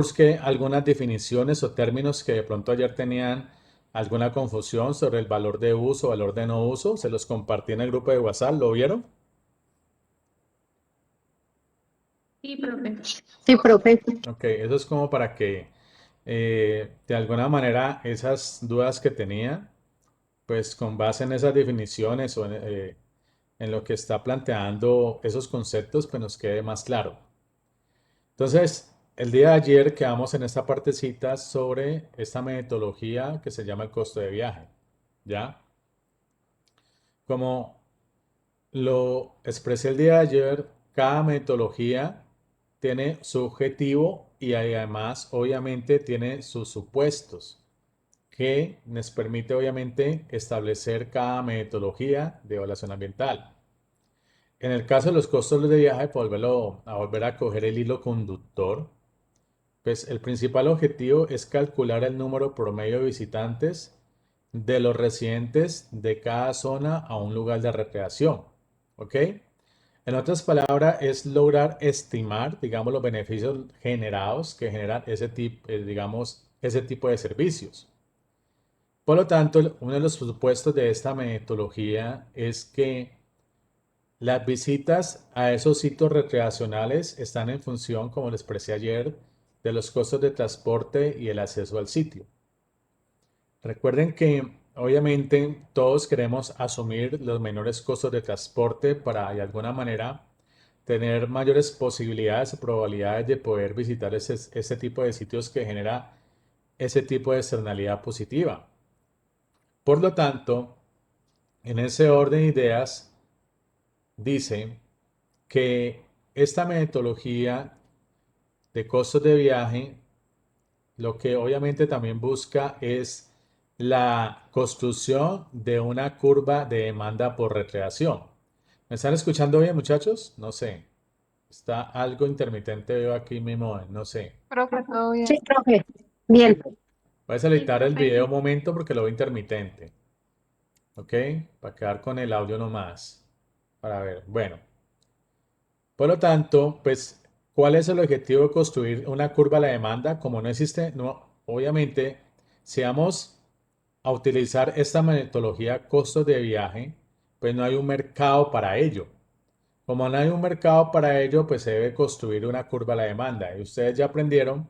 busqué algunas definiciones o términos que de pronto ayer tenían alguna confusión sobre el valor de uso, valor de no uso. Se los compartí en el grupo de WhatsApp, ¿lo vieron? Sí, profe. Sí, profe. Ok, eso es como para que de alguna manera esas dudas que tenía, pues con base en esas definiciones o en lo que está planteando esos conceptos, pues nos quede más claro. Entonces, el día de ayer quedamos en esta partecita sobre esta metodología que se llama el costo de viaje, ¿ya? Como lo expresé el día de ayer, cada metodología tiene su objetivo y además, obviamente, tiene sus supuestos que nos permite, obviamente, establecer cada metodología de evaluación ambiental. En el caso de los costos de viaje, para volver a coger el hilo conductor, pues el principal objetivo es calcular el número promedio de visitantes de los residentes de cada zona a un lugar de recreación. ¿Ok? En otras palabras, es lograr estimar, digamos, los beneficios generados que generan ese tipo, digamos, ese tipo de servicios. Por lo tanto, uno de los supuestos de esta metodología es que las visitas a esos sitios recreacionales están en función, como les expresé ayer, de los costos de transporte y el acceso al sitio. Recuerden que obviamente todos queremos asumir los menores costos de transporte para de alguna manera tener mayores posibilidades o probabilidades de poder visitar ese tipo de sitios que genera ese tipo de externalidad positiva. Por lo tanto, en ese orden de ideas, dice que esta metodología de costos de viaje lo que obviamente también busca es la construcción de una curva de demanda por recreación. ¿Me están escuchando bien, muchachos? No sé. Está algo intermitente, veo aquí mismo, no sé. Profe, todo Sí, bien. profe. Bien. Voy a Sí, solicitar el profe. video un momento porque lo veo intermitente. ¿Ok? Para quedar con el audio nomás. Para ver. Bueno. Por lo tanto, pues, ¿cuál es el objetivo de construir una curva a la demanda? Como no existe, no, obviamente, si vamos a utilizar esta metodología costos de viaje, pues no hay un mercado para ello. Como no hay un mercado para ello, pues se debe construir una curva a la demanda. Y ustedes ya aprendieron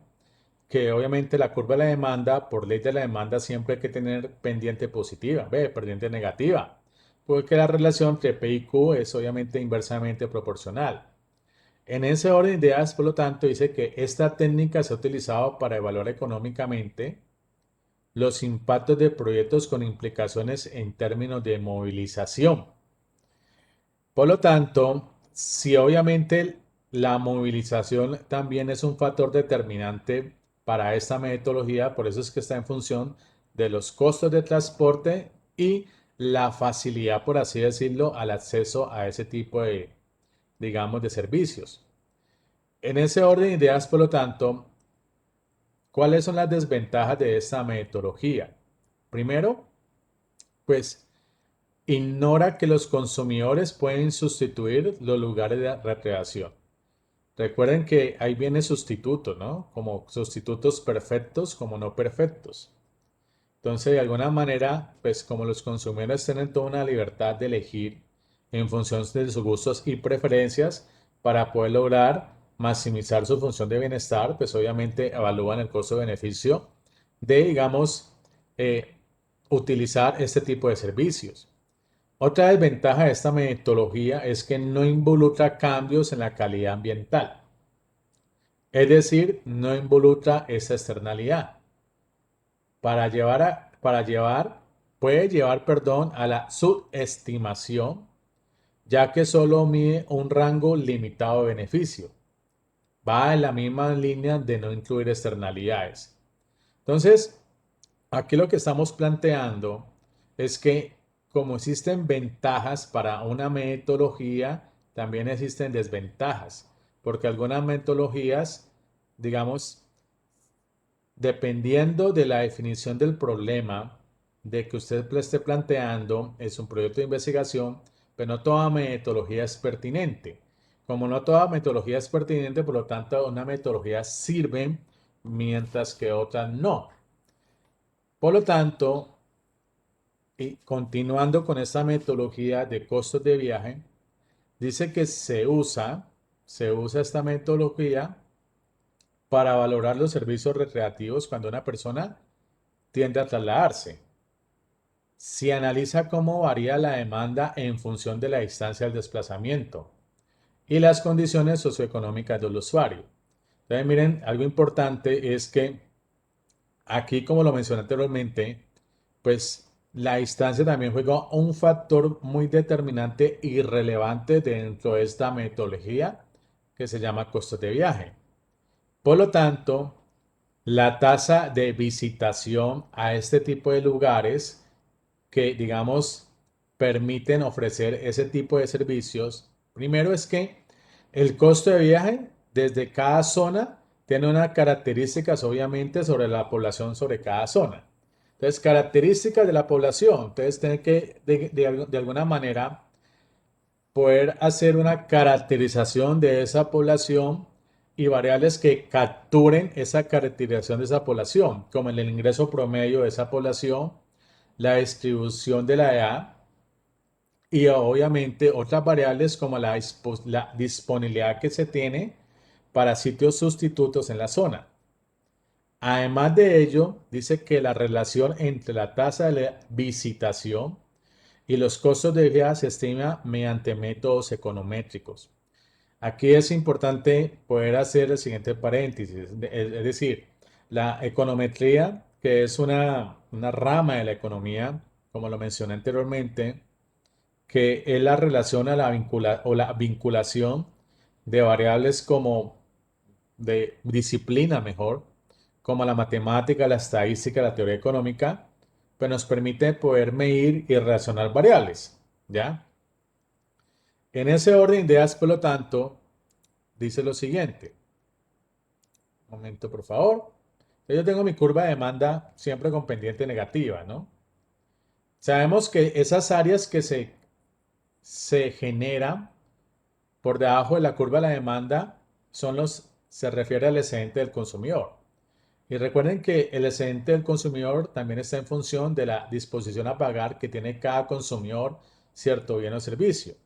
que obviamente la curva de la demanda, por ley de la demanda, siempre hay que tener pendiente positiva, pendiente negativa, porque la relación entre P y Q es obviamente inversamente proporcional. En ese orden de ideas, por lo tanto, dice que esta técnica se ha utilizado para evaluar económicamente los impactos de proyectos con implicaciones en términos de movilización. Por lo tanto, si obviamente la movilización también es un factor determinante para esta metodología, por eso es que está en función de los costos de transporte y la facilidad, por así decirlo, al acceso a ese tipo de, digamos, de servicios. En ese orden de ideas, por lo tanto, ¿cuáles son las desventajas de esta metodología? Primero, pues ignora que los consumidores pueden sustituir los lugares de recreación. Recuerden que ahí viene sustitutos, ¿no? Como sustitutos perfectos como no perfectos. Entonces, de alguna manera, pues como los consumidores tienen toda una libertad de elegir en función de sus gustos y preferencias para poder lograr maximizar su función de bienestar, pues obviamente evalúan el costo-beneficio de, digamos, eh, utilizar este tipo de servicios. Otra desventaja de esta metodología es que no involucra cambios en la calidad ambiental, es decir, no involucra esa externalidad. Puede llevar, perdón, a la subestimación, ya que solo mide un rango limitado de beneficio. Va en la misma línea de no incluir externalidades. Entonces, aquí lo que estamos planteando es que como existen ventajas para una metodología, también existen desventajas, porque algunas metodologías, digamos, dependiendo de la definición del problema de que usted esté planteando, es un proyecto de investigación, pero no toda metodología es pertinente. Como no toda metodología es pertinente, por lo tanto, una metodología sirve mientras que otras no. Por lo tanto, y continuando con esta metodología de costos de viaje, dice que se usa esta metodología para valorar los servicios recreativos cuando una persona tiende a trasladarse. Se analiza cómo varía la demanda en función de la distancia del desplazamiento y las condiciones socioeconómicas del usuario. Entonces, miren, algo importante es que aquí, como lo mencioné anteriormente, pues la distancia también juega un factor muy determinante y relevante dentro de esta metodología que se llama costos de viaje. Por lo tanto, la tasa de visitación a este tipo de lugares que, digamos, permiten ofrecer ese tipo de servicios, primero es que el costo de viaje desde cada zona tiene unas características, obviamente, sobre la población sobre cada zona. Entonces, características de la población. Entonces, tienen que, de alguna manera, poder hacer una caracterización de esa población y variables que capturen esa caracterización de esa población, como el ingreso promedio de esa población, la distribución de la edad y obviamente otras variables como la disponibilidad que se tiene para sitios sustitutos en la zona. Además de ello, dice que la relación entre la tasa de visitación y los costos de viaje se estima mediante métodos econométricos. Aquí es importante poder hacer el siguiente paréntesis, es decir, la econometría, que es una rama de la economía, como lo mencioné anteriormente, que es la relación a la vinculación de variables como de disciplina mejor, como la matemática, la estadística, la teoría económica, pues nos permite poder medir y relacionar variables, ¿ya? En ese orden de ideas, por lo tanto, dice lo siguiente. Un momento, por favor. Yo tengo mi curva de demanda siempre con pendiente negativa, ¿no? Sabemos que esas áreas que se generan por debajo de la curva de la demanda se refiere al excedente del consumidor. Y recuerden que el excedente del consumidor también está en función de la disposición a pagar que tiene cada consumidor cierto bien o servicio.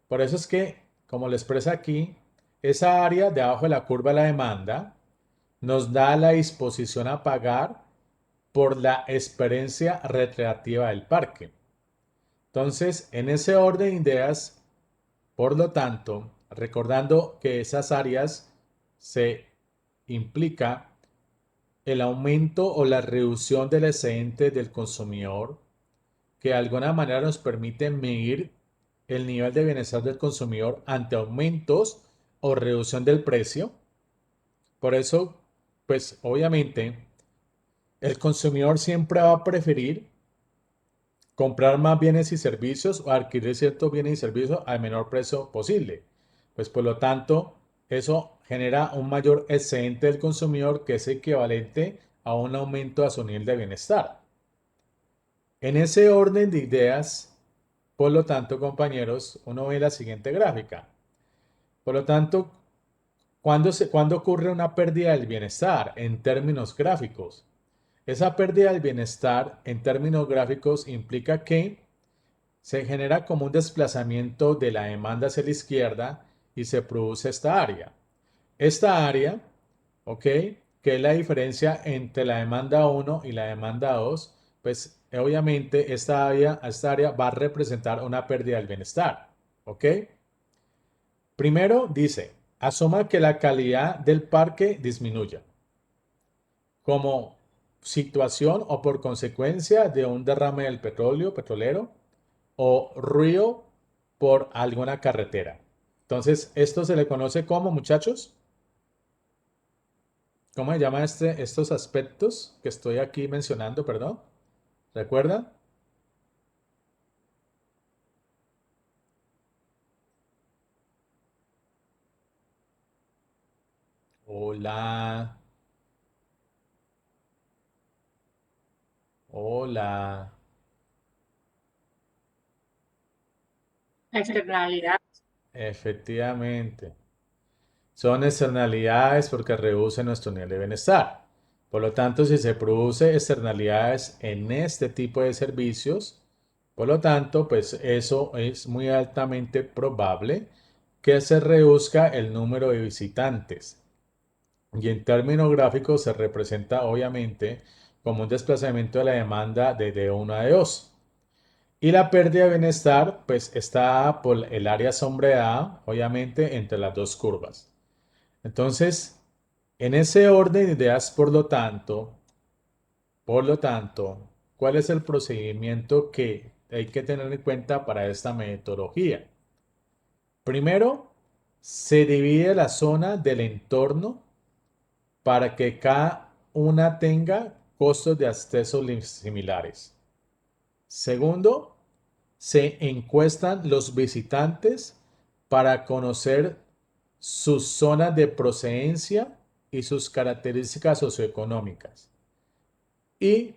Por eso es que, como lo expresa aquí, esa área de abajo de la curva de la demanda nos da la disposición a pagar por la experiencia recreativa del parque. Entonces, en ese orden de ideas, por lo tanto, recordando que esas áreas se implica el aumento o la reducción del excedente del consumidor, que de alguna manera nos permite medir el nivel de bienestar del consumidor ante aumentos o reducción del precio. Por eso, pues obviamente, el consumidor siempre va a preferir comprar más bienes y servicios o adquirir ciertos bienes y servicios al menor precio posible. Pues por lo tanto, eso genera un mayor excedente del consumidor que es equivalente a un aumento a su nivel de bienestar. En ese orden de ideas, por lo tanto, compañeros, uno ve la siguiente gráfica. Por lo tanto, ¿cuándo ocurre una pérdida del bienestar en términos gráficos? Esa pérdida del bienestar en términos gráficos implica que se genera como un desplazamiento de la demanda hacia la izquierda y se produce esta área. Esta área, ¿ok? Que es la diferencia entre la demanda 1 y la demanda 2, pues obviamente esta área va a representar una pérdida del bienestar, ¿ok? Primero dice, asoma que la calidad del parque disminuya como situación o por consecuencia de un derrame del petrolero, o ruido por alguna carretera. Entonces, esto se le conoce como, muchachos, ¿cómo se llama estos aspectos que estoy aquí mencionando, perdón? ¿Recuerdan? Hola, hola. Externalidad. Efectivamente. son externalidades porque reducen nuestro nivel de bienestar. Por lo tanto, si se produce externalidades en este tipo de servicios, por lo tanto, pues eso es muy altamente probable que se reduzca el número de visitantes. Y en términos gráficos se representa obviamente como un desplazamiento de la demanda de D1 a D2. Y la pérdida de bienestar, pues está por el área sombreada, obviamente, entre las dos curvas. Entonces, en ese orden de ideas, por lo tanto, ¿cuál es el procedimiento que hay que tener en cuenta para esta metodología? Primero, se divide la zona del entorno para que cada una tenga costos de acceso similares. Segundo, se encuestan los visitantes para conocer sus zonas de procedencia y sus características socioeconómicas. Y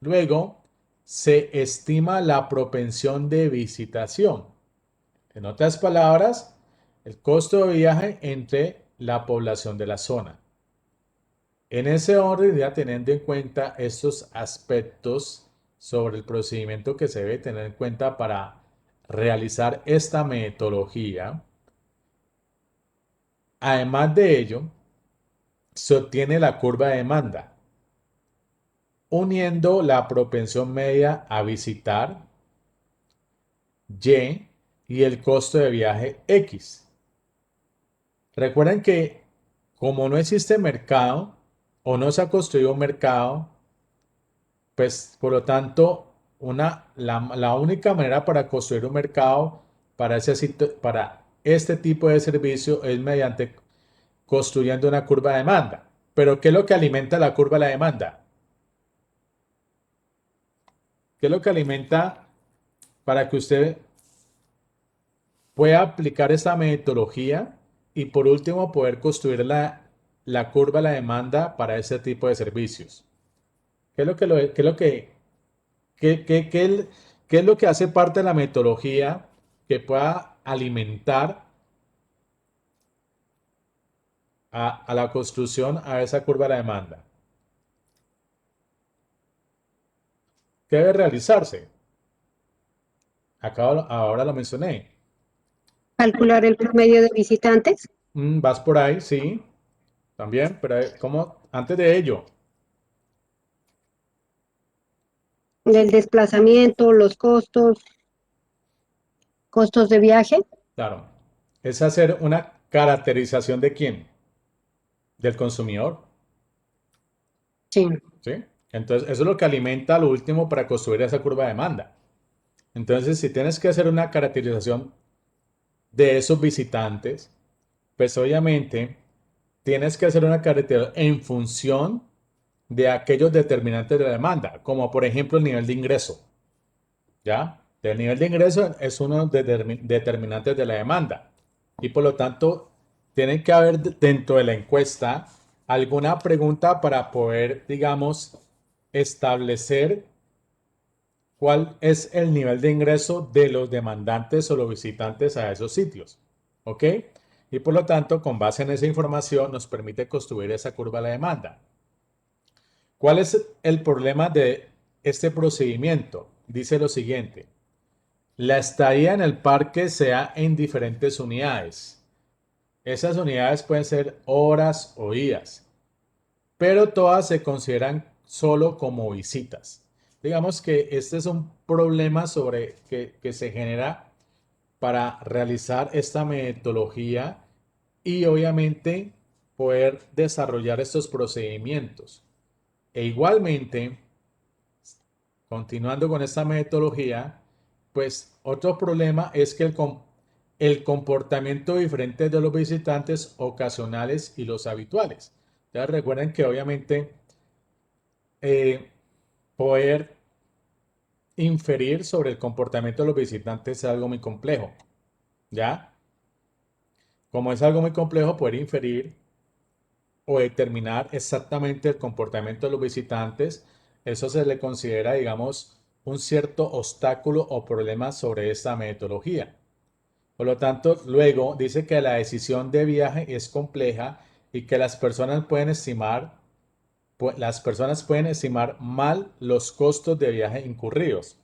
luego se estima la propensión de visitación. En otras palabras, el costo de viaje entre la población de la zona. En ese orden, ya teniendo en cuenta estos aspectos sobre el procedimiento que se debe tener en cuenta para realizar esta metodología, además de ello, se obtiene la curva de demanda, uniendo la propensión media a visitar Y y el costo de viaje X. Recuerden que como no existe mercado o no se ha construido un mercado, pues por lo tanto, la única manera para construir un mercado para este tipo de servicio es mediante construyendo una curva de demanda. Pero ¿qué es lo que alimenta la curva de la demanda? ¿Qué es lo que alimenta para que usted pueda aplicar esta metodología y por último poder construir la curva de la demanda para ese tipo de servicios? ¿Qué es lo que, qué es lo que, qué es lo que hace parte de la metodología que pueda alimentar a la construcción a esa curva de la demanda? ¿Qué debe realizarse? Ahora lo mencioné. Calcular el promedio de visitantes, Vas por ahí, sí, también, pero ¿cómo? Antes de ello, el desplazamiento, los costos de viaje. claro, es hacer una caracterización de quién, del consumidor, Sí. ¿sí? Entonces, eso es lo que alimenta lo último para construir esa curva de demanda. Entonces, si tienes que hacer una caracterización de esos visitantes, pues obviamente tienes que hacer una caracterización en función de aquellos determinantes de la demanda, como por ejemplo el nivel de ingreso, ¿ya? El nivel de ingreso es uno de los determinantes de la demanda y por lo tanto tiene que haber dentro de la encuesta alguna pregunta para poder, digamos, establecer cuál es el nivel de ingreso de los demandantes o los visitantes a esos sitios, ¿ok? Y por lo tanto, con base en esa información nos permite construir esa curva de la demanda. ¿Cuál es el problema de este procedimiento? Dice lo siguiente. La estadía en el parque se da en diferentes unidades. Esas unidades pueden ser horas o días, pero todas se consideran solo como visitas. Digamos que este es un problema que se genera para realizar esta metodología y obviamente poder desarrollar estos procedimientos. E igualmente, continuando con esta metodología, pues otro problema es que el comportamiento diferente de los visitantes ocasionales y los habituales. Ya recuerden que obviamente eh, poder inferir sobre el comportamiento de los visitantes es algo muy complejo. ¿Ya? Como es algo muy complejo, poder inferir o determinar exactamente el comportamiento de los visitantes, eso se le considera, digamos, un cierto obstáculo o problema sobre esta metodología. Por lo tanto, luego dice que la decisión de viaje es compleja y que las personas pueden estimar mal los costos de viaje incurridos.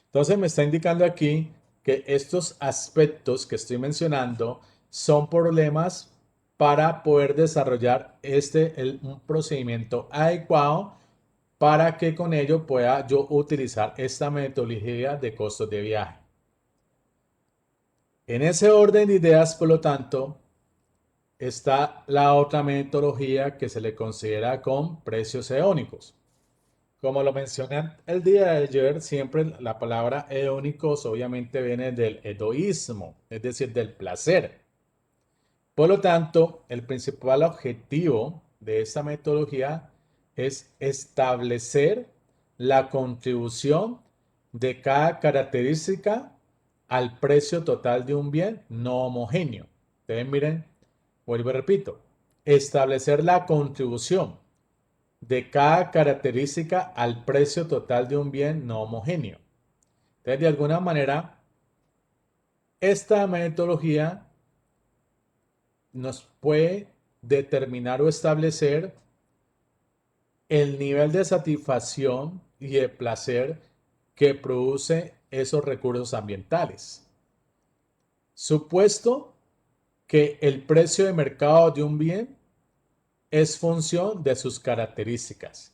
Entonces me está indicando aquí que estos aspectos que estoy mencionando son problemas para poder desarrollar un procedimiento adecuado para que con ello pueda yo utilizar esta metodología de costos de viaje. En ese orden de ideas, por lo tanto, está la otra metodología que se le considera con precios eónicos. Como lo mencioné el día de ayer, siempre la palabra eónicos obviamente viene del hedoísmo, es decir, del placer. Por lo tanto, el principal objetivo de esta metodología es establecer la contribución de cada característica al precio total de un bien no homogéneo. Entonces, miren, vuelvo y repito, establecer la contribución de cada característica al precio total de un bien no homogéneo. Entonces, de alguna manera, esta metodología nos puede determinar o establecer el nivel de satisfacción y de placer que produce esos recursos ambientales. Supuesto que el precio de mercado de un bien es función de sus características.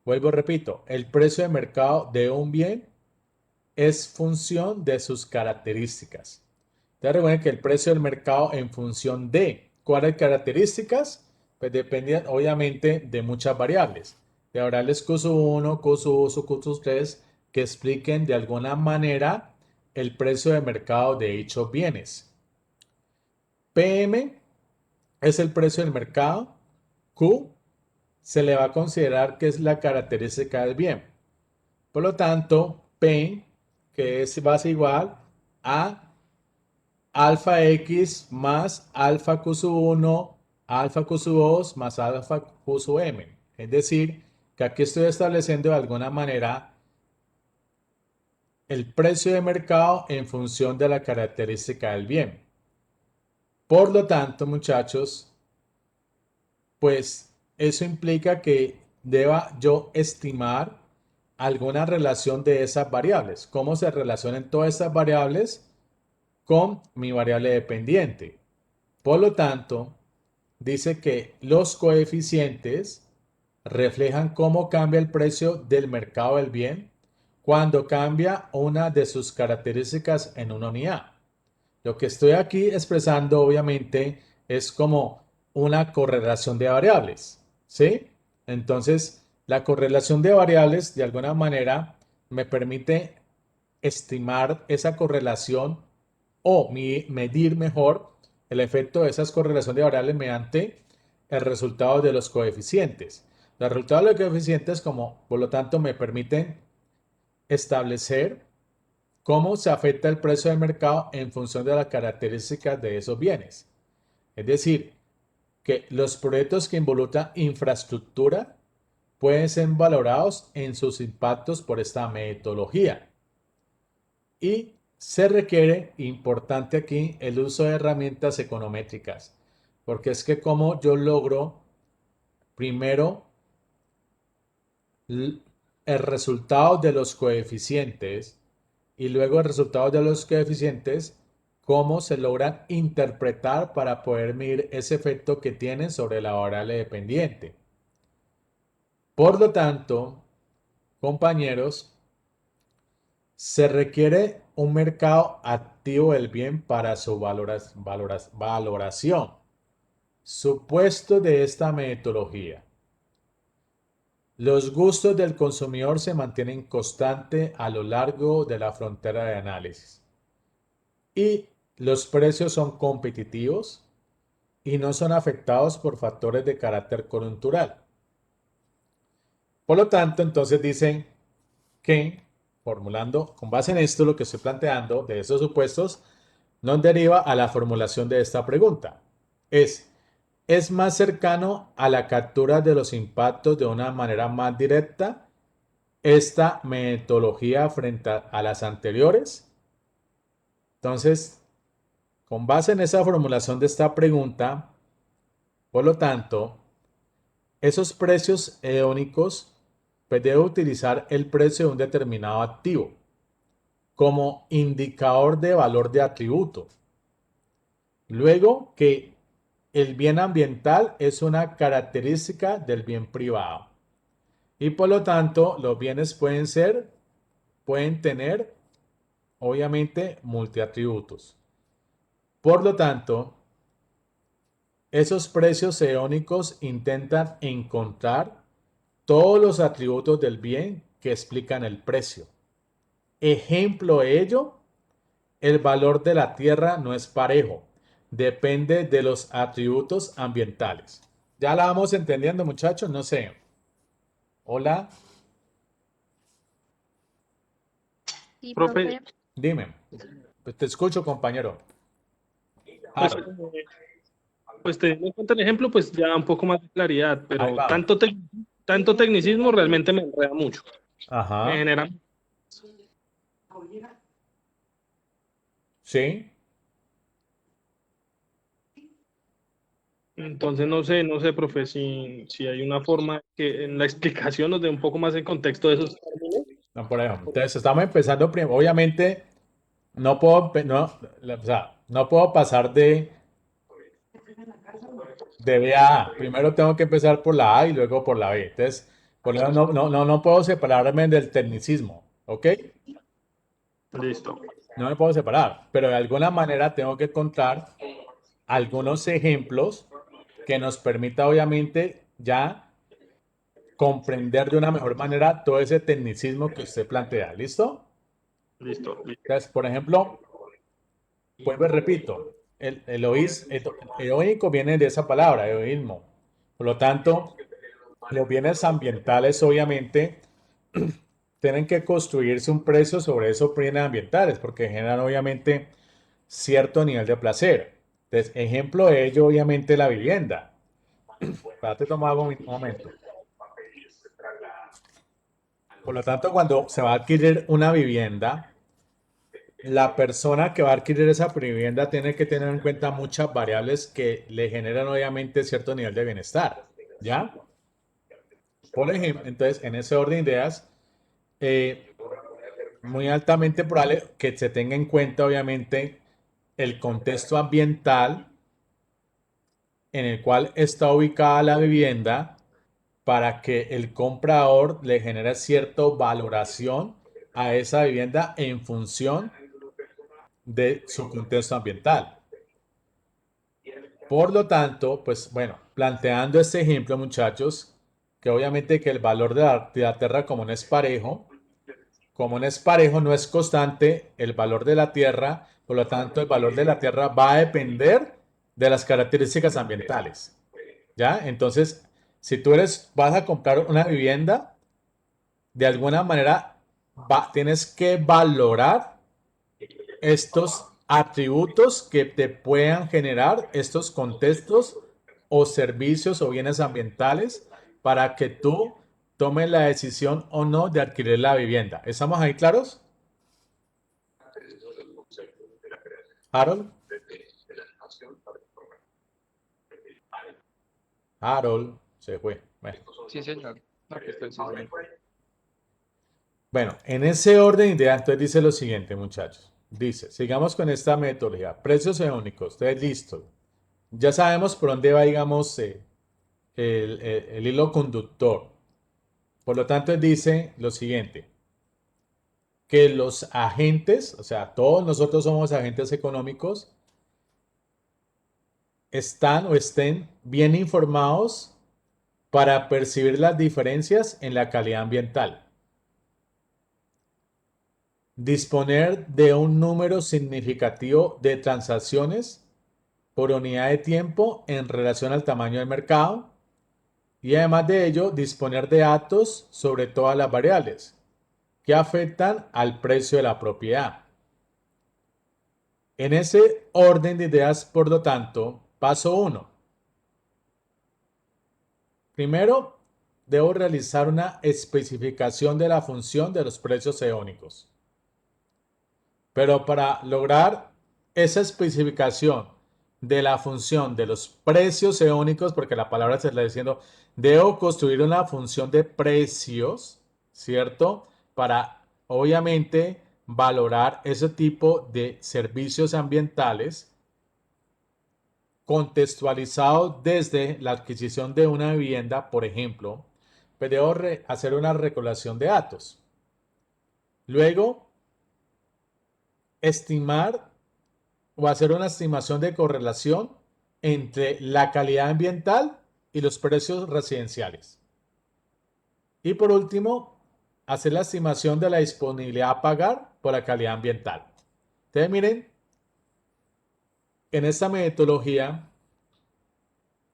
Vuelvo, repito, el precio de mercado de un bien es función de sus características. Entonces recuerden que el precio del mercado en función de cuáles características, pues depende obviamente de muchas variables. De variables Q1, Q2, Q3 que expliquen de alguna manera el precio de mercado de dichos bienes. PM es el precio del mercado. Q se le va a considerar que es la característica del bien. Por lo tanto, P, que va a ser igual a alfa X más alfa Q sub 1, alfa Q sub 2 más alfa Q sub M. Es decir, que aquí estoy estableciendo de alguna manera el precio de mercado en función de la característica del bien. Por lo tanto, muchachos, pues eso implica que deba yo estimar alguna relación de esas variables. ¿Cómo se relacionan todas esas variables con mi variable dependiente? Por lo tanto, dice que los coeficientes reflejan cómo cambia el precio del mercado del bien cuando cambia una de sus características en una unidad. Lo que estoy aquí expresando obviamente es como una correlación de variables, ¿sí? Entonces, la correlación de variables de alguna manera me permite estimar esa correlación o medir mejor el efecto de esas correlaciones de variables mediante el resultado de los coeficientes. Los resultados de los coeficientes, como por lo tanto, me permiten establecer cómo se afecta el precio del mercado en función de las características de esos bienes. Es decir, que los proyectos que involucran infraestructura pueden ser valorados en sus impactos por esta metodología. Y se requiere, importante aquí, el uso de herramientas econométricas, porque es que como yo logro primero el resultado de los coeficientes y luego el resultado de los coeficientes, cómo se logran interpretar para poder medir ese efecto que tienen sobre la variable dependiente. Por lo tanto, compañeros, se requiere un mercado activo del bien para su valoración. Supuesto de esta metodología. Los gustos del consumidor se mantienen constantes a lo largo de la frontera de análisis. Y los precios son competitivos y no son afectados por factores de carácter coyuntural. Por lo tanto, entonces dicen que, formulando con base en esto, lo que estoy planteando de esos supuestos, nos deriva a la formulación de esta pregunta. ¿Es más cercano a la captura de los impactos de una manera más directa esta metodología frente a las anteriores? Entonces, con base en esa formulación de esta pregunta, por lo tanto, esos precios hedónicos, pues debe utilizar el precio de un determinado activo como indicador de valor de atributo. Luego que el bien ambiental es una característica del bien privado. Y por lo tanto, los bienes pueden tener, obviamente, multiatributos. Por lo tanto, esos precios hedónicos intentan encontrar todos los atributos del bien que explican el precio. Ejemplo de ello, el valor de la tierra no es parejo, depende de los atributos ambientales. ¿Ya la vamos entendiendo, muchachos? No sé. Hola, Sí, Profe, profe. dime. Pues te escucho, compañero. pues, Harold, pues teniendo en cuenta el ejemplo, pues ya un poco más de claridad, ahí pero vamos. tanto tecnicismo realmente me enreda mucho. Me Ajá, genera. sí. Entonces no sé, profe, si hay una forma que en la explicación nos dé un poco más en contexto de esos términos. No, por ejemplo. Entonces, estamos empezando. Obviamente, no puedo, o sea, no puedo pasar de B a A. Primero tengo que empezar por la A y luego por la B. Entonces, por eso no puedo separarme del tecnicismo. ¿Ok? Listo. No me puedo separar. Pero de alguna manera tengo que contar algunos ejemplos que nos permita, obviamente, ya comprender de una mejor manera todo ese tecnicismo que usted plantea. ¿Listo? Listo. Entonces, por ejemplo, vuelvo y repito, eoico viene de esa palabra, eoísmo. Por lo tanto, los bienes ambientales, obviamente, tienen que construirse un precio sobre esos bienes ambientales, porque generan, obviamente, cierto nivel de placer. Entonces, ejemplo de ello, obviamente, la vivienda. Espérate, tomar un momento. Por lo tanto, cuando se va a adquirir una vivienda, la persona que va a adquirir esa vivienda tiene que tener en cuenta muchas variables que le generan obviamente cierto nivel de bienestar, ¿ya? Por ejemplo, entonces, en ese orden de ideas, eh, muy altamente probable que se tenga en cuenta obviamente el contexto ambiental en el cual está ubicada la vivienda para que el comprador le genere cierta valoración a esa vivienda en función de su contexto ambiental. Por lo tanto, pues bueno, planteando este ejemplo, muchachos, que obviamente que el valor de la tierra como no es parejo, no es constante el valor de la tierra, por lo tanto el valor de la tierra va a depender de las características ambientales. ¿Ya? Entonces, si vas a comprar una vivienda, de alguna manera tienes que valorar estos atributos que te puedan generar estos contextos o servicios o bienes ambientales para que tú tomes la decisión o no de adquirir la vivienda. ¿Estamos ahí claros? Harold, Harold se fue. Bueno. Sí, señor. No, que estoy, sí, señor. Bueno, en ese orden de ideas, entonces dice lo siguiente, muchachos. Dice, sigamos con esta metodología. Precios únicos. Entonces, listo. Ya sabemos por dónde va, digamos, el hilo conductor. Por lo tanto, dice lo siguiente, que los agentes, o sea, todos nosotros somos agentes económicos, están o estén bien informados para percibir las diferencias en la calidad ambiental. Disponer de un número significativo de transacciones por unidad de tiempo en relación al tamaño del mercado y además de ello disponer de datos sobre todas las variables que afectan al precio de la propiedad. En ese orden de ideas, por lo tanto, paso 1. Primero, debo realizar una especificación de la función de los precios eónicos. Pero para lograr esa especificación de la función de los precios eónicos, porque la palabra se está diciendo, debo construir una función de precios, ¿cierto? Para, obviamente, valorar ese tipo de servicios ambientales contextualizados desde la adquisición de una vivienda, por ejemplo, pues debo hacer una recolección de datos. Luego, estimar o hacer una estimación de correlación entre la calidad ambiental y los precios residenciales. Y por último, hacer la estimación de la disponibilidad a pagar por la calidad ambiental. Entonces, miren, en esta metodología,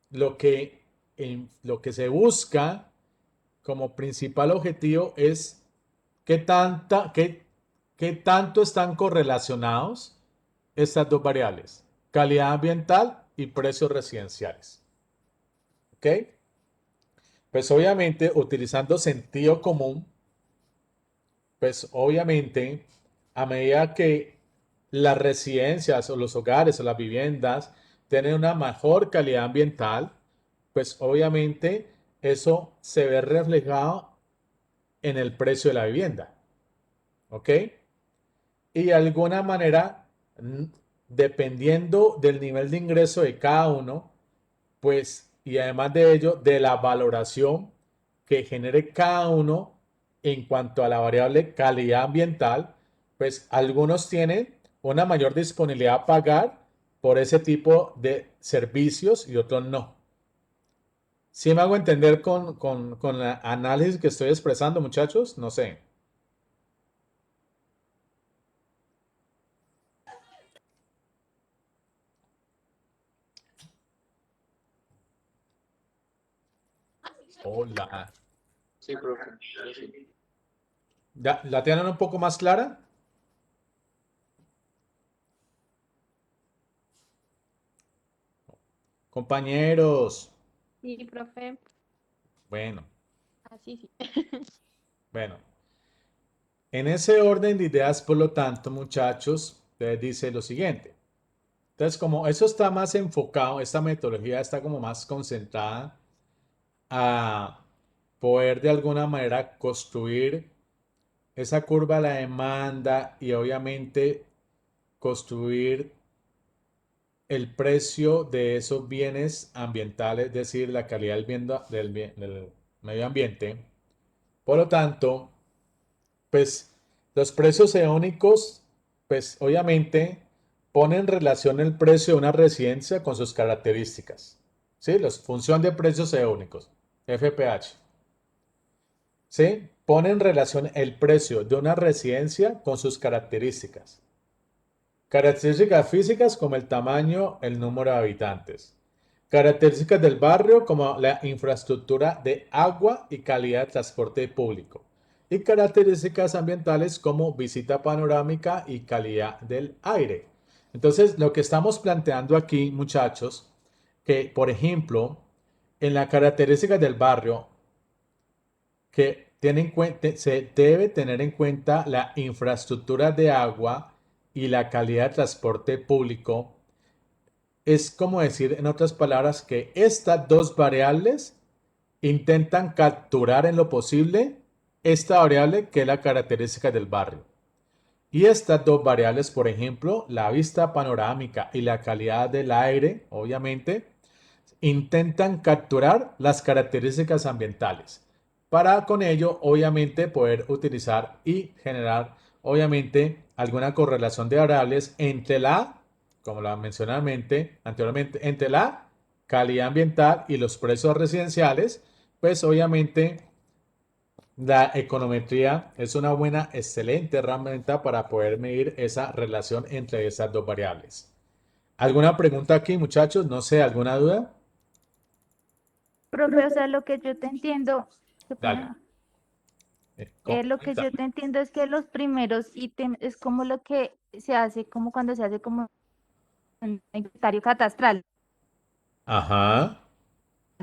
lo que se busca como principal objetivo es qué tanto están correlacionados estas dos variables, calidad ambiental y precios residenciales. ¿Ok? Pues obviamente, utilizando sentido común, pues obviamente, a medida que las residencias o los hogares o las viviendas tienen una mejor calidad ambiental, pues obviamente eso se ve reflejado en el precio de la vivienda. ¿Ok? Y de alguna manera, dependiendo del nivel de ingreso de cada uno, pues, y además de ello, de la valoración que genere cada uno en cuanto a la variable calidad ambiental, pues algunos tienen una mayor disponibilidad a pagar por ese tipo de servicios y otros no. ¿Sí me hago entender con el análisis que estoy expresando, muchachos? No sé. Hola. Sí, profe. Sí. ¿Ya la tienen un poco más clara? Compañeros. Sí, profe. Bueno, Así sí. bueno. En ese orden de ideas, por lo tanto, muchachos, dice lo siguiente. Entonces, como eso está más enfocado, esta metodología está como más concentrada a poder de alguna manera construir esa curva de la demanda y obviamente construir el precio de esos bienes ambientales, es decir, la calidad del medio ambiente. Por lo tanto, pues los precios eónicos, pues obviamente ponen en relación el precio de una residencia con sus características. ¿Sí? La función de precios eónicos, FPH. ¿Sí? Pone en relación el precio de una residencia con sus características. Características físicas como el tamaño, el número de habitantes. Características del barrio como la infraestructura de agua y calidad de transporte público. Y características ambientales como visita panorámica y calidad del aire. Entonces, lo que estamos planteando aquí, muchachos, que por ejemplo, en las características del barrio, se debe tener en cuenta la infraestructura de agua y la calidad de transporte público. Es como decir, en otras palabras, que estas dos variables intentan capturar en lo posible esta variable que es la característica del barrio. Y estas dos variables, por ejemplo, la vista panorámica y la calidad del aire, obviamente, intentan capturar las características ambientales para con ello obviamente poder utilizar y generar obviamente alguna correlación de variables entre como la mencioné anteriormente, entre la calidad ambiental y los precios residenciales, pues obviamente la econometría es una buena, excelente herramienta para poder medir esa relación entre esas dos variables. ¿Alguna pregunta aquí, muchachos? No sé, ¿alguna duda? Profe, o sea, lo que yo te entiendo, qué Dale. pena. Lo que yo te entiendo es que los primeros ítems es como lo que se hace, como cuando se hace como un inventario catastral. Ajá.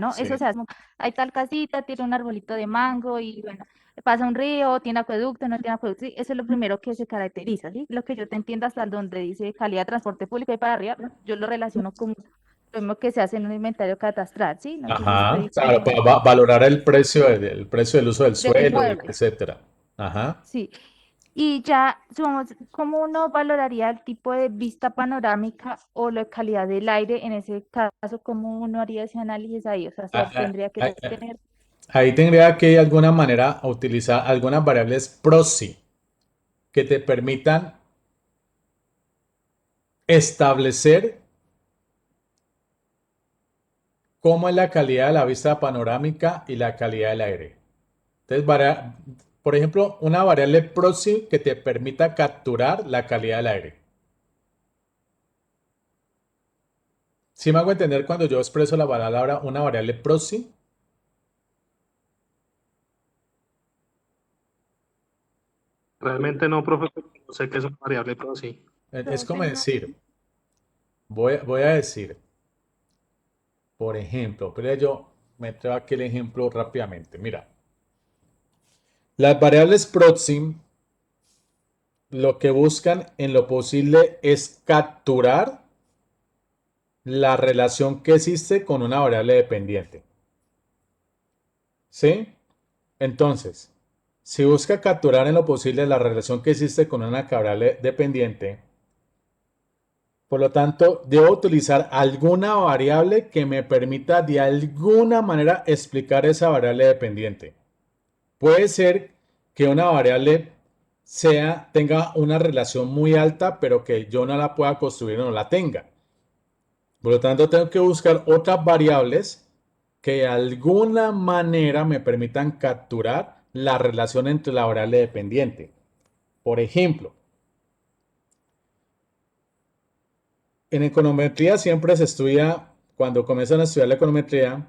¿no? Sí. Eso se hace como, hay tal casita, tiene un arbolito de mango y bueno, pasa un río, tiene acueducto, no tiene acueducto, sí, eso es lo primero que se caracteriza, ¿sí? Lo que yo te entiendo hasta donde dice calidad de transporte público y para arriba, yo lo relaciono con lo mismo que se hace en un inventario catastral, ¿sí? No sé si Ajá, estoy claro, como para valorar el precio, el precio del uso del del suelo, inmueble, etcétera. Ajá. sí. Y ya, supongamos, ¿cómo uno valoraría el tipo de vista panorámica o la calidad del aire? En ese caso, ¿cómo uno haría ese análisis ahí? O sea, Ah, ah, tendría que ah, ah. tener... Ahí tendría que de alguna manera utilizar algunas variables proxy que te permitan establecer cómo es la calidad de la vista panorámica y la calidad del aire. Entonces, por ejemplo, una variable proxy que te permita capturar la calidad del aire. ¿Sí me hago entender cuando yo expreso la palabra una variable proxy? Realmente no, profe, porque no sé qué es una variable, pero sí. Es Profe, como no. decir, voy a decir, por ejemplo, pero yo me traigo aquí el ejemplo rápidamente. Mira, las variables proxy lo que buscan en lo posible es capturar la relación que existe con una variable dependiente. ¿Sí? Entonces, si busca capturar en lo posible la relación que existe con una variable dependiente, por lo tanto, debo utilizar alguna variable que me permita de alguna manera explicar esa variable dependiente. Puede ser que una variable tenga una relación muy alta, pero que yo no la pueda construir o no la tenga. Por lo tanto, tengo que buscar otras variables que de alguna manera me permitan capturar la relación entre la variable dependiente. Por ejemplo, en econometría siempre se estudia, cuando comienzan a estudiar la econometría,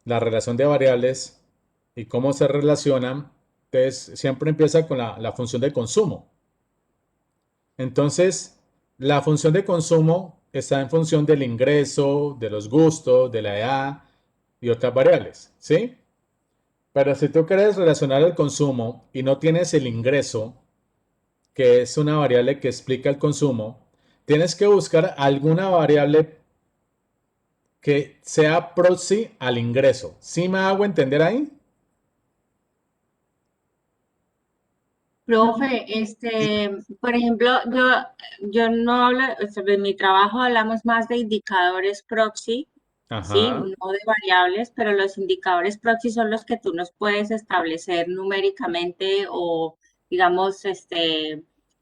la relación de variables y cómo se relacionan. Entonces, siempre empieza con la función de consumo. Entonces, la función de consumo está en función del ingreso, de los gustos, de la edad y otras variables, ¿sí? Pero si tú quieres relacionar el consumo y no tienes el ingreso, que es una variable que explica el consumo, tienes que buscar alguna variable que sea proxy al ingreso. ¿Sí me hago entender ahí? Profe, por ejemplo, yo no hablo, sobre mi trabajo hablamos más de indicadores proxy, sí, Ajá. no de variables, pero los indicadores proxy son los que tú nos puedes establecer numéricamente o, digamos,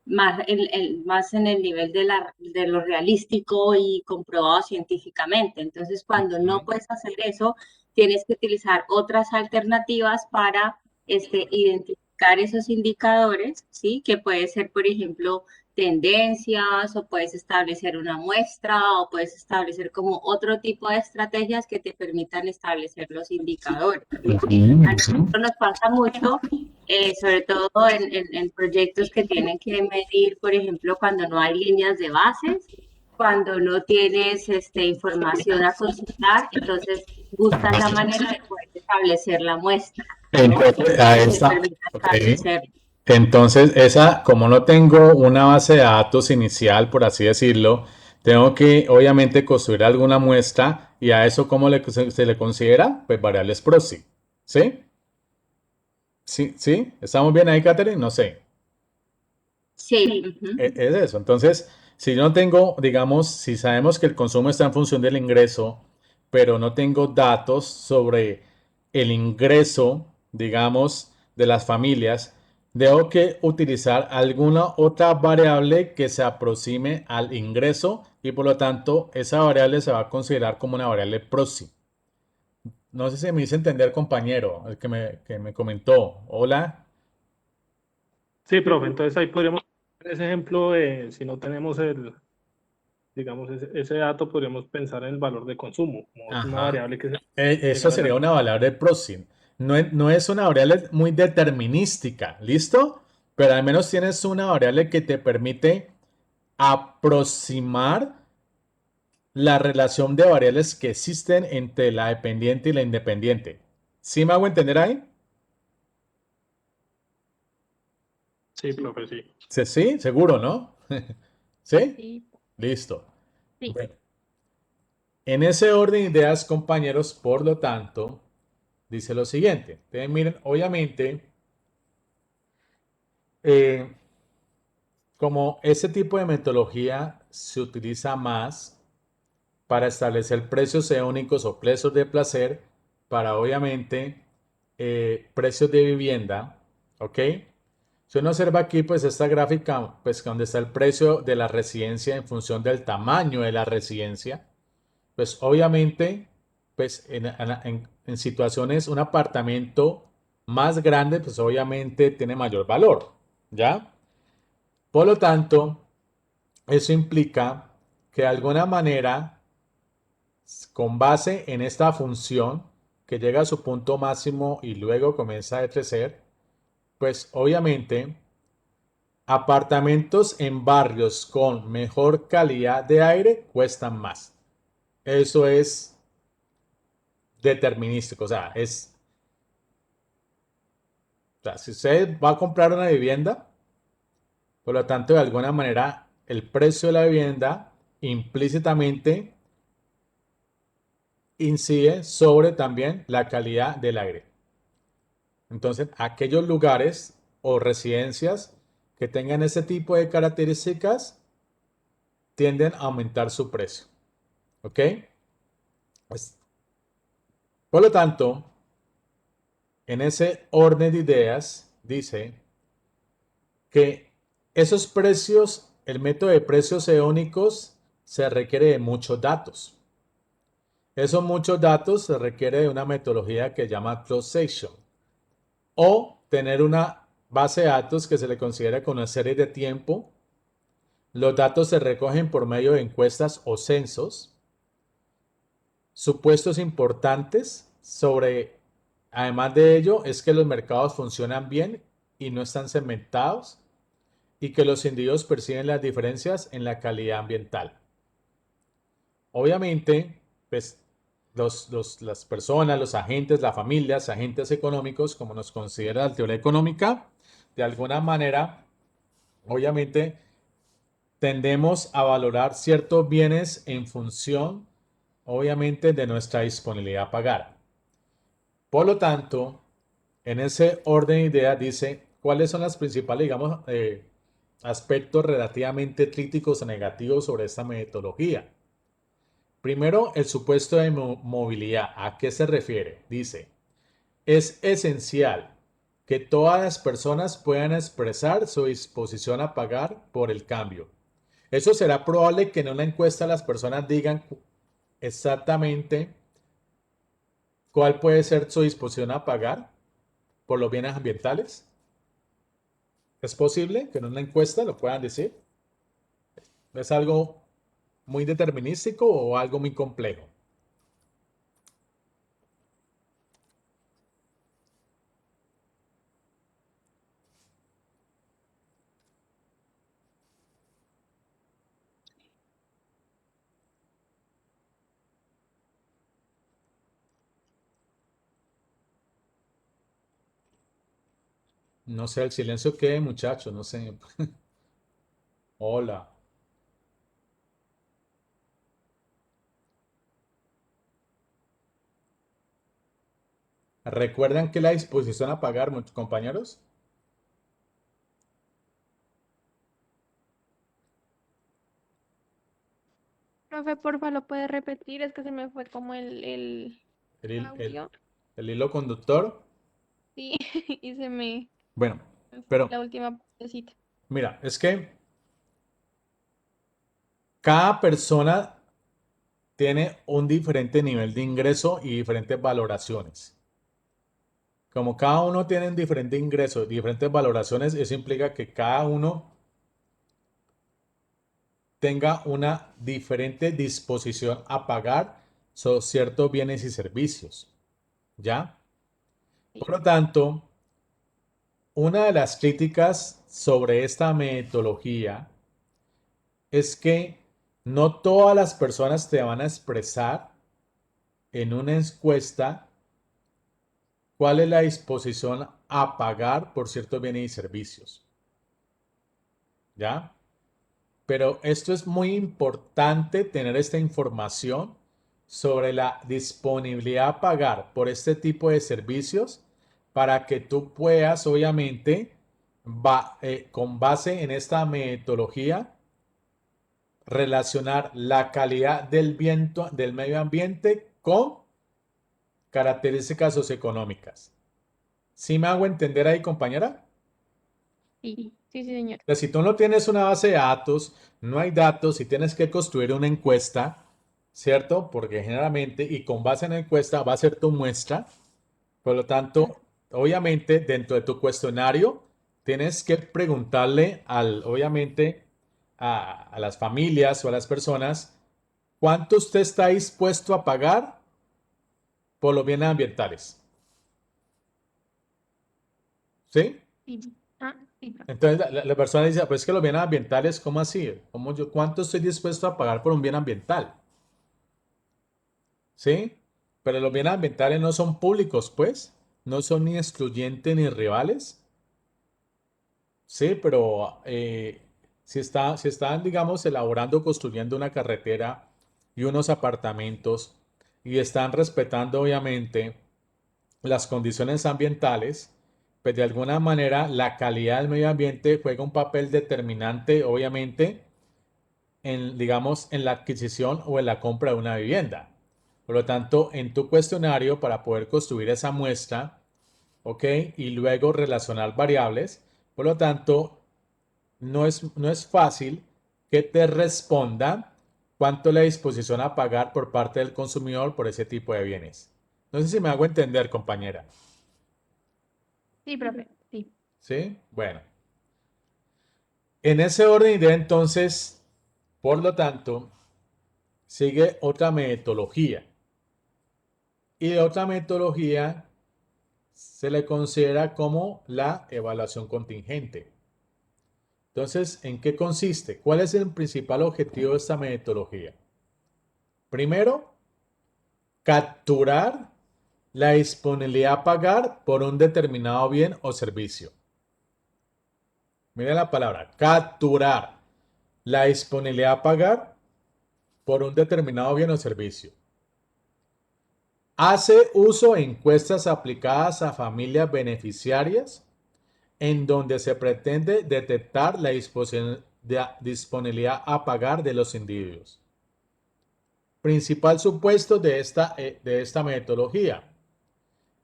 más en el nivel de lo realístico y comprobado científicamente. Entonces, cuando no puedes hacer eso, tienes que utilizar otras alternativas para identificar esos indicadores, ¿sí? Que puede ser, por ejemplo, tendencias o puedes establecer una muestra o puedes establecer como otro tipo de estrategias que te permitan establecer los indicadores. A nosotros nos pasa mucho, sobre todo en proyectos que tienen que medir, por ejemplo, cuando no hay líneas de bases, cuando no tienes información a consultar, entonces buscas la manera de poder establecer la muestra, ¿no? Entonces, ahí Que te está. permita Ok. establecer. Entonces, como no tengo una base de datos inicial, por así decirlo, tengo que obviamente construir alguna muestra y a eso, ¿cómo se le considera? Pues variables proxy. ¿Sí? ¿Sí? ¿Sí? ¿Estamos bien ahí, Catherine? No sé. Sí, Es eso. Entonces, si yo no tengo, digamos, si sabemos que el consumo está en función del ingreso, pero no tengo datos sobre el ingreso, digamos, de las familias, debo que utilizar alguna otra variable que se aproxime al ingreso y por lo tanto esa variable se va a considerar como una variable proxy. No sé si me hice entender, compañero, el que me comentó. Hola. Sí, profe, entonces ahí podríamos ver ese ejemplo de, si no tenemos digamos, ese dato, podríamos pensar en el valor de consumo, como es una Ajá. variable que se Eso llega a sería relacionar. una variable proxy. No es una variable muy determinística, ¿listo? Pero al menos tienes una variable que te permite aproximar la relación de variables que existen entre la dependiente y la independiente. ¿Sí me hago entender ahí? Sí, profe, sí. Sí, sí, seguro, ¿no? ¿Sí? Sí. Listo. Sí. Bueno, en ese orden de ideas, compañeros, por lo tanto, dice lo siguiente. Entonces, miren, obviamente, eh, como ese tipo de metodología se utiliza más para establecer precios únicos o precios de placer para, obviamente, precios de vivienda, ¿ok? Si uno observa aquí, pues esta gráfica, pues donde está el precio de la residencia en función del tamaño de la residencia, pues obviamente, pues en situaciones, un apartamento más grande, pues obviamente tiene mayor valor, ¿ya? Por lo tanto, eso implica que de alguna manera, con base en esta función que llega a su punto máximo y luego comienza a decrecer, pues obviamente apartamentos en barrios con mejor calidad de aire cuestan más. Eso es determinístico, o sea, si usted va a comprar una vivienda, por lo tanto, de alguna manera, el precio de la vivienda implícitamente incide sobre también la calidad del aire. Entonces, aquellos lugares o residencias que tengan ese tipo de características tienden a aumentar su precio. ¿Ok? Pues, por lo tanto, en ese orden de ideas, dice que esos precios, el método de precios eónicos, se requiere de muchos datos. Esos muchos datos se requiere de una metodología que se llama closed section o tener una base de datos que se le considera con una serie de tiempo. Los datos se recogen por medio de encuestas o censos. Supuestos importantes sobre, además de ello, es que los mercados funcionan bien y no están segmentados y que los individuos perciben las diferencias en la calidad ambiental. Obviamente, pues las personas, los agentes, las familias, agentes económicos, como nos considera la teoría económica, de alguna manera, obviamente, tendemos a valorar ciertos bienes en función, obviamente, de nuestra disponibilidad a pagar. Por lo tanto, en ese orden de ideas dice cuáles son las principales, digamos, aspectos relativamente críticos o negativos sobre esta metodología. Primero, el supuesto de movilidad. ¿A qué se refiere? Dice, es esencial que todas las personas puedan expresar su disposición a pagar por el cambio. Eso será probable que en una encuesta las personas digan exactamente cuál puede ser su disposición a pagar por los bienes ambientales. ¿Es posible que en una encuesta lo puedan decir? ¿Es algo muy determinístico o algo muy complejo? No sé, el silencio qué, muchacho, no sé. Hola. ¿Recuerdan que la disposición a pagar, compañeros? Profe, porfa, ¿lo puede repetir? Es que se me fue como El, el hil- el- audio. el hilo conductor. Sí, y Bueno, me fue pero la última partecita. mira, es que cada persona tiene un diferente nivel de ingreso y diferentes valoraciones. Como cada uno tiene un diferente ingreso, diferentes valoraciones, eso implica que cada uno tenga una diferente disposición a pagar ciertos bienes y servicios. ¿Ya? Por Sí. lo tanto, una de las críticas sobre esta metodología es que no todas las personas te van a expresar en una encuesta cuál es la disposición a pagar por ciertos bienes y servicios. ¿Ya? Pero esto es muy importante tener esta información sobre la disponibilidad a pagar por este tipo de servicios para que tú puedas, obviamente, con base en esta metodología, relacionar la calidad del medio ambiente con características socioeconómicas. ¿Sí me hago entender ahí, compañera? Sí, sí, señor. Entonces, si tú no tienes una base de datos, no hay datos y tienes que construir una encuesta, ¿cierto? Porque generalmente, y con base en la encuesta, va a ser tu muestra. Por lo tanto, obviamente, dentro de tu cuestionario, tienes que preguntarle obviamente, a las familias o a las personas, ¿cuánto usted está dispuesto a pagar por los bienes ambientales? ¿Sí? Sí. Ah, sí, profe. Entonces la persona dice, pues es que los bienes ambientales, ¿cómo así? ¿Cuánto estoy dispuesto a pagar por un bien ambiental? ¿Sí? Pero los bienes ambientales no son públicos, pues. No son ni excluyentes ni rivales. Sí, pero si están, digamos, elaborando, construyendo una carretera y unos apartamentos y están respetando, obviamente, las condiciones ambientales, pues de alguna manera la calidad del medio ambiente juega un papel determinante, obviamente, digamos, en la adquisición o en la compra de una vivienda. Por lo tanto, en tu cuestionario, para poder construir esa muestra, ¿ok? Y luego relacionar variables, por lo tanto, no es fácil que te responda cuánto es la disposición a pagar por parte del consumidor por ese tipo de bienes. No sé si me hago entender, compañera. Sí, profe. Sí. ¿Sí? Bueno. En ese orden de idea, entonces, por lo tanto, sigue otra metodología. Y otra metodología se le considera como la evaluación contingente. Entonces, ¿en qué consiste? ¿Cuál es el principal objetivo de esta metodología? Primero, capturar la disponibilidad a pagar por un determinado bien o servicio. Mira la palabra, capturar la disponibilidad a pagar por un determinado bien o servicio. Hace uso de encuestas aplicadas a familias beneficiarias en donde se pretende detectar la disponibilidad a pagar de los individuos. Principal supuesto de esta metodología.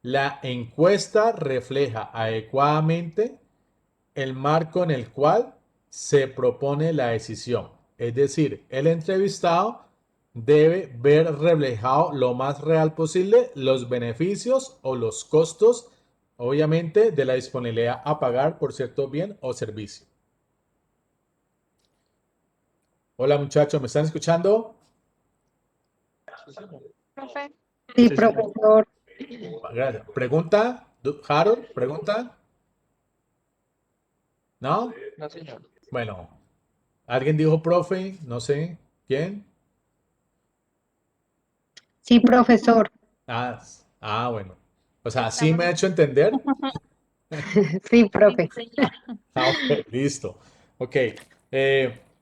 La encuesta refleja adecuadamente el marco en el cual se propone la decisión. Es decir, el entrevistado debe ver reflejado lo más real posible los beneficios o los costos, obviamente, de la disponibilidad a pagar por cierto bien o servicio. Hola muchachos, ¿me están escuchando? Profe. Sí, Sí, profesor. Gracias. ¿Pregunta? Harold, ¿pregunta? ¿No? No, señor. Bueno, ¿alguien dijo profe? No sé. ¿Quién? Sí, profesor. Bueno. O sea, ¿sí me ha hecho entender? Sí, profe. Ok, listo. Ok.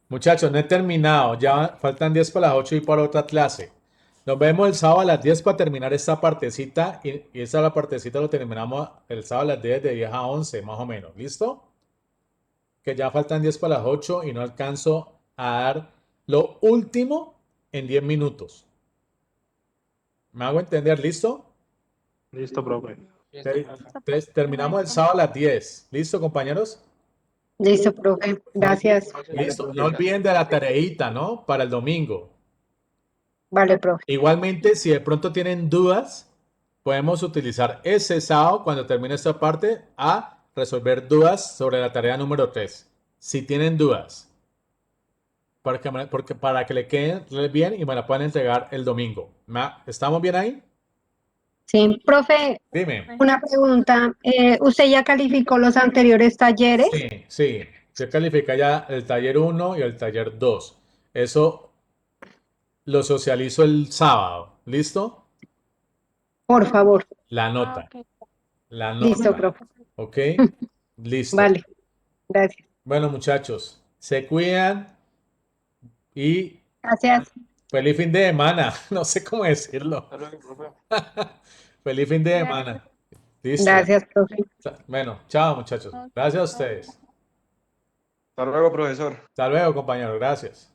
Muchachos, no he terminado. Ya faltan 10 para las 8 y para otra clase. Nos vemos el sábado a las 10 para terminar esta partecita. Y esa la partecita lo terminamos el sábado a las 10 de 10 a 11, más o menos. ¿Listo? Que ya faltan 10 para las 8 y no alcanzo a dar lo último en 10 minutos. ¿Me hago entender? ¿Listo? listo, profe. Entonces, terminamos el sábado a las 10. ¿Listo, compañeros? Listo, profe. Gracias. No, señor. Listo. No olviden de la tareita, ¿no? Para el domingo. Vale, profe. Igualmente, si de pronto tienen dudas, podemos utilizar ese sábado, cuando termine esta parte, a resolver dudas sobre la tarea número 3. Si tienen dudas, para que le queden bien y me la puedan entregar el domingo. ¿Estamos bien ahí? Sí, profe, Dime. una pregunta. ¿Usted ya calificó los anteriores talleres? Sí. Se califica ya el taller 1 y el taller 2. Eso lo socializo el sábado. ¿Listo? Por favor. La Ah, nota. ok. La Listo, nota. profe. ¿Ok? Listo. Vale. Gracias. Bueno, muchachos, se cuidan y Gracias. feliz fin de semana. No sé cómo decirlo. Hasta luego, profe. Feliz fin de Gracias. semana. Listo. Gracias, profe. Bueno, chao, muchachos. Ok, Gracias a chao. ustedes. Hasta luego, profesor. Hasta luego, compañeros. Gracias.